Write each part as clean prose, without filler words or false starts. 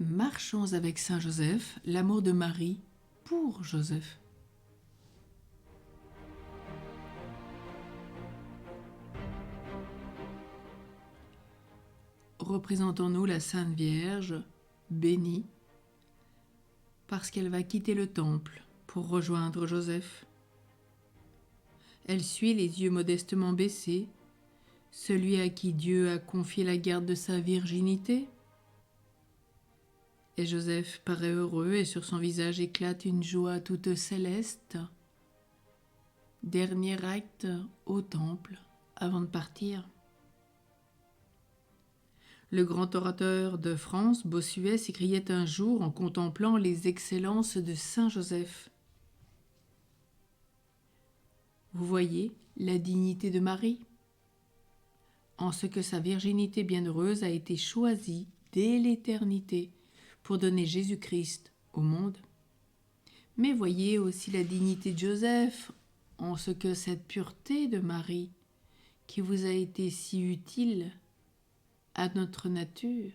Marchons avec Saint Joseph, l'amour de Marie pour Joseph. Représentons-nous la Sainte Vierge, bénie, parce qu'elle va quitter le temple pour rejoindre Joseph. Elle suit les yeux modestement baissés, celui à qui Dieu a confié la garde de sa virginité. Et Joseph paraît heureux et sur son visage éclate une joie toute céleste. Dernier acte au temple avant de partir. Le grand orateur de France, Bossuet, s'écriait un jour en contemplant les excellences de Saint Joseph. Vous voyez la dignité de Marie, en ce que sa virginité bienheureuse a été choisie dès l'éternité pour donner Jésus-Christ au monde. Mais voyez aussi la dignité de Joseph, en ce que cette pureté de Marie, qui vous a été si utile à notre nature,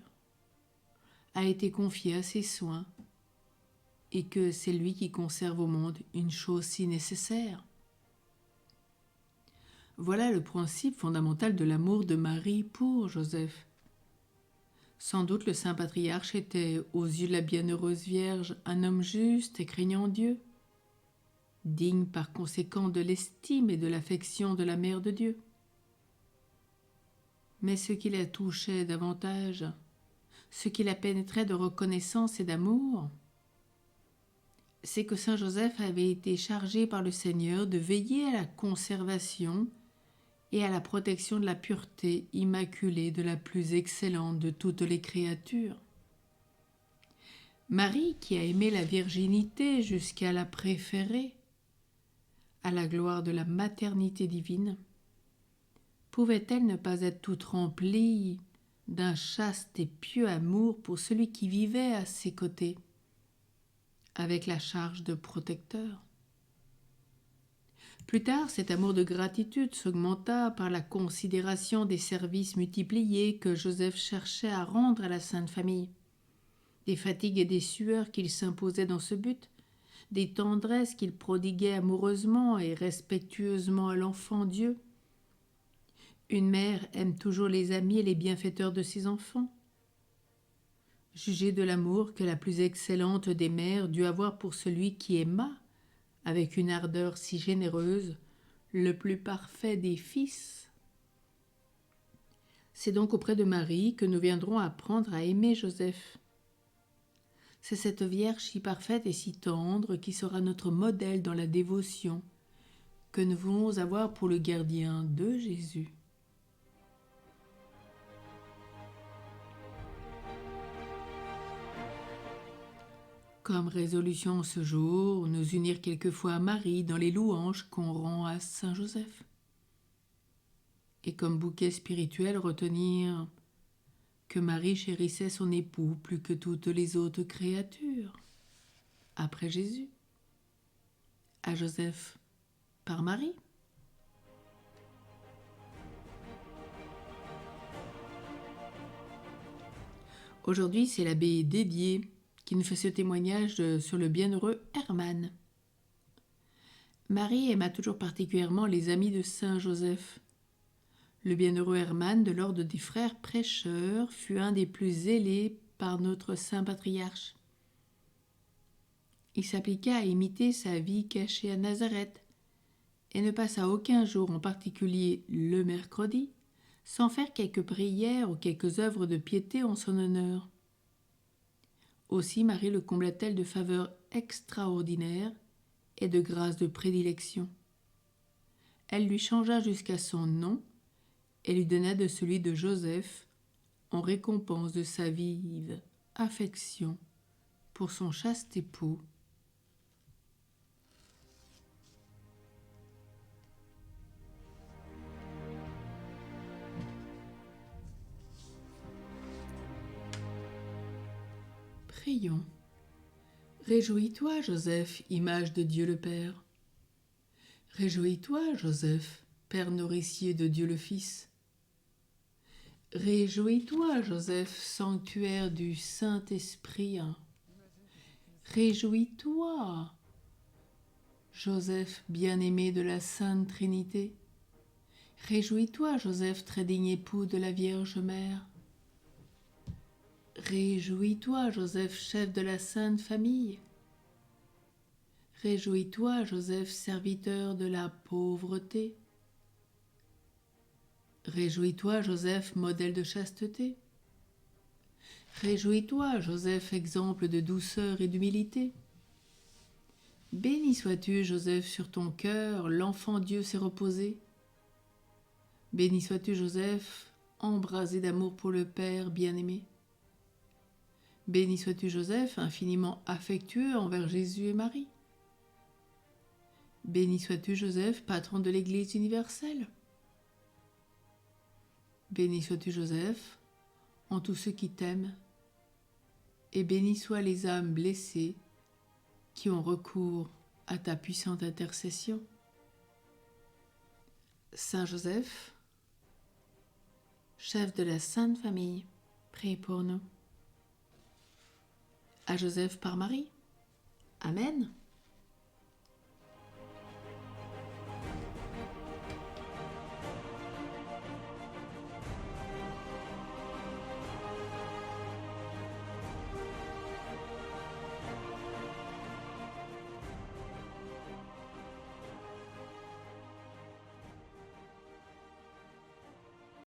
a été confiée à ses soins, et que c'est lui qui conserve au monde une chose si nécessaire. Voilà le principe fondamental de l'amour de Marie pour Joseph. Sans doute le saint patriarche était, aux yeux de la bienheureuse Vierge, un homme juste et craignant Dieu, digne par conséquent de l'estime et de l'affection de la Mère de Dieu. Mais ce qui la touchait davantage, ce qui la pénétrait de reconnaissance et d'amour, c'est que saint Joseph avait été chargé par le Seigneur de veiller à la conservation et à la protection de la pureté immaculée de la plus excellente de toutes les créatures. Marie, qui a aimé la virginité jusqu'à la préférer à la gloire de la maternité divine, pouvait-elle ne pas être toute remplie d'un chaste et pieux amour pour celui qui vivait à ses côtés, avec la charge de protecteur? Plus tard, cet amour de gratitude s'augmenta par la considération des services multipliés que Joseph cherchait à rendre à la Sainte Famille, des fatigues et des sueurs qu'il s'imposait dans ce but, des tendresses qu'il prodiguait amoureusement et respectueusement à l'enfant Dieu. Une mère aime toujours les amis et les bienfaiteurs de ses enfants. Jugez de l'amour que la plus excellente des mères dut avoir pour celui qui aima, avec une ardeur si généreuse, le plus parfait des fils. C'est donc auprès de Marie que nous viendrons apprendre à aimer Joseph. C'est cette Vierge si parfaite et si tendre qui sera notre modèle dans la dévotion que nous voulons avoir pour le gardien de Jésus. Comme résolution ce jour, nous unir quelquefois à Marie dans les louanges qu'on rend à Saint Joseph. Et comme bouquet spirituel, retenir que Marie chérissait son époux plus que toutes les autres créatures, après Jésus. À Joseph par Marie. Aujourd'hui, c'est l'abbé Dédier qui nous fait ce témoignage sur le bienheureux Hermann. Marie aima toujours particulièrement les amis de Saint Joseph. Le bienheureux Hermann, de l'ordre des frères prêcheurs, fut un des plus zélés par notre saint patriarche. Il s'appliqua à imiter sa vie cachée à Nazareth et ne passa aucun jour, en particulier le mercredi, sans faire quelques prières ou quelques œuvres de piété en son honneur. Aussi Marie le comblait-elle de faveurs extraordinaires et de grâces de prédilection. Elle lui changea jusqu'à son nom et lui donna de celui de Joseph en récompense de sa vive affection pour son chaste époux. Prions. Réjouis-toi, Joseph, image de Dieu le Père. Réjouis-toi, Joseph, Père nourricier de Dieu le Fils. Réjouis-toi, Joseph, sanctuaire du Saint-Esprit. Réjouis-toi, Joseph, bien-aimé de la Sainte Trinité. Réjouis-toi, Joseph, très digne époux de la Vierge Mère. Réjouis-toi, Joseph, chef de la Sainte Famille. Réjouis-toi, Joseph, serviteur de la pauvreté. Réjouis-toi, Joseph, modèle de chasteté. Réjouis-toi, Joseph, exemple de douceur et d'humilité. Béni sois-tu, Joseph, sur ton cœur, l'enfant Dieu s'est reposé. Béni sois-tu, Joseph, embrasé d'amour pour le Père bien-aimé. Béni sois-tu, Joseph, infiniment affectueux envers Jésus et Marie. Béni sois-tu, Joseph, patron de l'Église universelle. Béni sois-tu, Joseph, en tous ceux qui t'aiment. Et béni soient les âmes blessées qui ont recours à ta puissante intercession. Saint Joseph, chef de la Sainte Famille, prie pour nous. À Joseph par Marie. Amen.